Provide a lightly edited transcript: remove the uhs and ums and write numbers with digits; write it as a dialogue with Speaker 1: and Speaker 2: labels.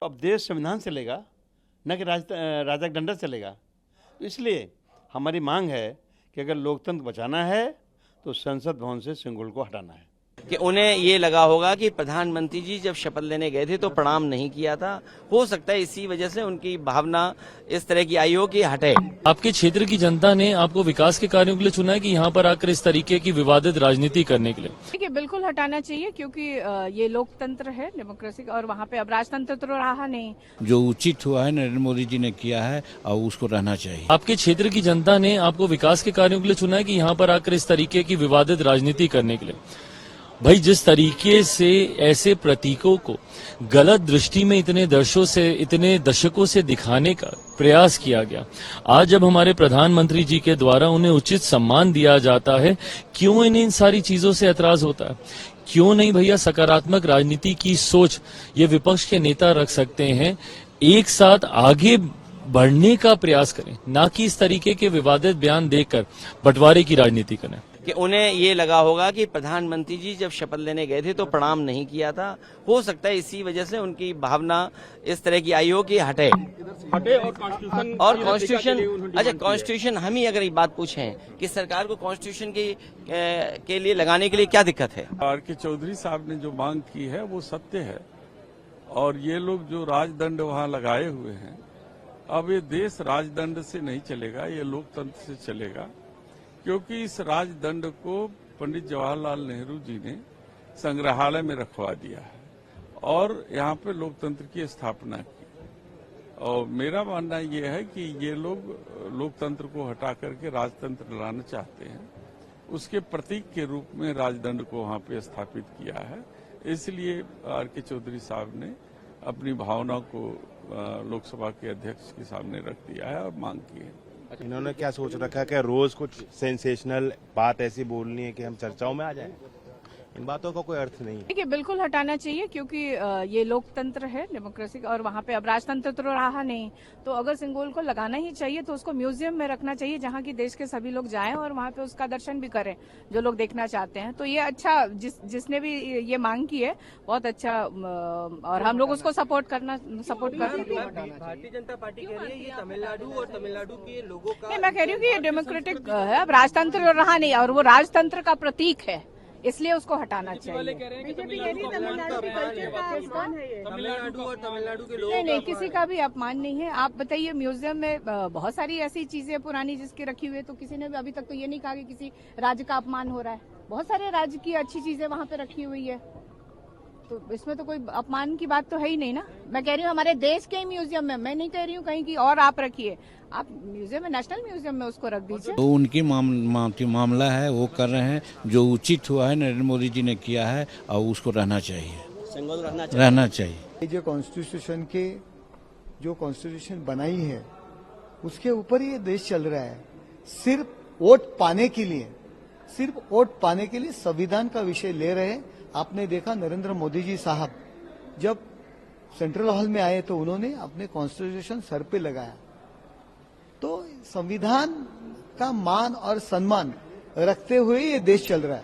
Speaker 1: अब देश संविधान से चलेगा, न कि राजा डंडा चलेगा। तो इसलिए हमारी मांग है कि अगर लोकतंत्र बचाना है तो संसद भवन से सिंघुल को हटाना है।
Speaker 2: कि उन्हें ये लगा होगा कि प्रधानमंत्री जी जब शपथ लेने गए थे तो प्रणाम नहीं किया था, हो सकता है इसी वजह से उनकी भावना इस तरह की आई हो कि हटे।
Speaker 3: आपके क्षेत्र की जनता ने आपको विकास के कार्यों के लिए चुना है कि यहाँ पर आकर इस तरीके की विवादित राजनीति करने के लिए?
Speaker 4: देखिए, बिल्कुल हटाना चाहिए क्योंकि ये लोकतंत्र है, डेमोक्रेसी, और वहाँ पे अब राजतंत्र तो रहा नहीं।
Speaker 5: जो उचित हुआ है नरेंद्र मोदी जी ने किया है और उसको रहना चाहिए।
Speaker 3: आपके क्षेत्र की जनता ने आपको विकास के कार्यों के लिए चुना है कि यहाँ पर आकर इस तरीके की विवादित राजनीति करने के लिए? भाई, जिस तरीके से ऐसे प्रतीकों को गलत दृष्टि में इतने दशकों से दिखाने का प्रयास किया गया, आज जब हमारे प्रधानमंत्री जी के द्वारा उन्हें उचित सम्मान दिया जाता है, क्यों इन्हें इन सारी चीजों से ऐतराज होता है? क्यों नहीं भैया सकारात्मक राजनीति की सोच ये विपक्ष के नेता रख सकते हैं, एक साथ आगे बढ़ने का प्रयास करें, ना कि इस तरीके के विवादित बयान देकर बंटवारे की राजनीति करें।
Speaker 2: कि उन्हें ये लगा होगा कि प्रधानमंत्री जी जब शपथ लेने गए थे तो प्रणाम नहीं किया था, हो सकता है इसी वजह से उनकी भावना इस तरह की आई हो कि हटे। और कॉन्स्टिट्यूशन, अच्छा कॉन्स्टिट्यूशन, हम ही अगर ये बात पूछें कि सरकार को कॉन्स्टिट्यूशन के लिए लगाने के लिए क्या दिक्कत है?
Speaker 6: आर के चौधरी साहब ने जो मांग की है वो सत्य है, और ये लोग जो राजदंड वहाँ लगाए हुए हैं, अब ये देश राजदंड से नहीं चलेगा, ये लोकतंत्र से चलेगा। क्योंकि इस राजदंड को पंडित जवाहरलाल नेहरू जी ने संग्रहालय में रखवा दिया है और यहाँ पे लोकतंत्र की स्थापना की। और मेरा मानना ये है कि ये लोग लोकतंत्र को हटा करके राजतंत्र लाना चाहते हैं, उसके प्रतीक के रूप में राजदंड को वहाँ पे स्थापित किया है। इसलिए आर के चौधरी साहब ने अपनी भावना को लोकसभा के अध्यक्ष के सामने रख दिया है और मांग की है।
Speaker 7: इन्होंने क्या सोच रखा है कि रोज कुछ सेंसेशनल बात ऐसी बोलनी है कि हम चर्चाओं में आ जाएं? इन बातों का कोई अर्थ नहीं है।
Speaker 4: देखिए, बिल्कुल हटाना चाहिए क्योंकि ये लोकतंत्र है, डेमोक्रेसी, और वहाँ पे अब राजतंत्र तो रहा नहीं। तो अगर सिंघुल को लगाना ही चाहिए तो उसको म्यूजियम में रखना चाहिए, जहाँ की देश के सभी लोग जाएं और वहाँ पे उसका दर्शन भी करें जो लोग देखना चाहते हैं। तो ये अच्छा, जिसने भी ये मांग की है बहुत अच्छा, और हम लोग उसको सपोर्ट कर सकते हैं।
Speaker 2: भारतीय जनता पार्टी कह रही है ये तमिलनाडु के लोगों का,
Speaker 4: मैं कह रही हूँ कि ये डेमोक्रेटिक है, अब राजतंत्र रहा नहीं और वो राजतंत्र का प्रतीक है, इसलिए उसको हटाना चाहिए।
Speaker 2: तमिलनाडु के लोग
Speaker 4: नहीं, किसी का भी अपमान नहीं है। आप बताइए, म्यूजियम में बहुत सारी ऐसी चीजें पुरानी जिसकी रखी हुई है, तो किसी ने भी अभी तक तो ये नहीं कहा कि किसी राज्य का अपमान हो रहा है। बहुत सारे राज्य की अच्छी चीजें वहाँ पे रखी हुई है, तो इसमें तो कोई अपमान की बात तो है ही नहीं ना। मैं कह रही हूँ हमारे देश के ही म्यूजियम में, मैं नहीं कह रही हूँ कहीं की और आप रखिए। आप म्यूजियम में, नेशनल म्यूजियम में उसको रख दीजिए।
Speaker 5: तो उनकी मामला है, वो कर रहे हैं, जो उचित हुआ है नरेंद्र मोदी जी ने किया है और उसको रहना चाहिए।
Speaker 8: जो कॉन्स्टिट्यूशन बनाई है उसके ऊपर ये देश चल रहा है। सिर्फ वोट पाने के लिए संविधान का विषय ले रहे हैं। आपने देखा नरेंद्र मोदी जी साहब जब सेंट्रल हॉल में आए तो उन्होंने अपने कॉन्स्टिट्यूशन सर पे लगाया। तो संविधान का मान और सम्मान रखते हुए ये देश चल रहा है।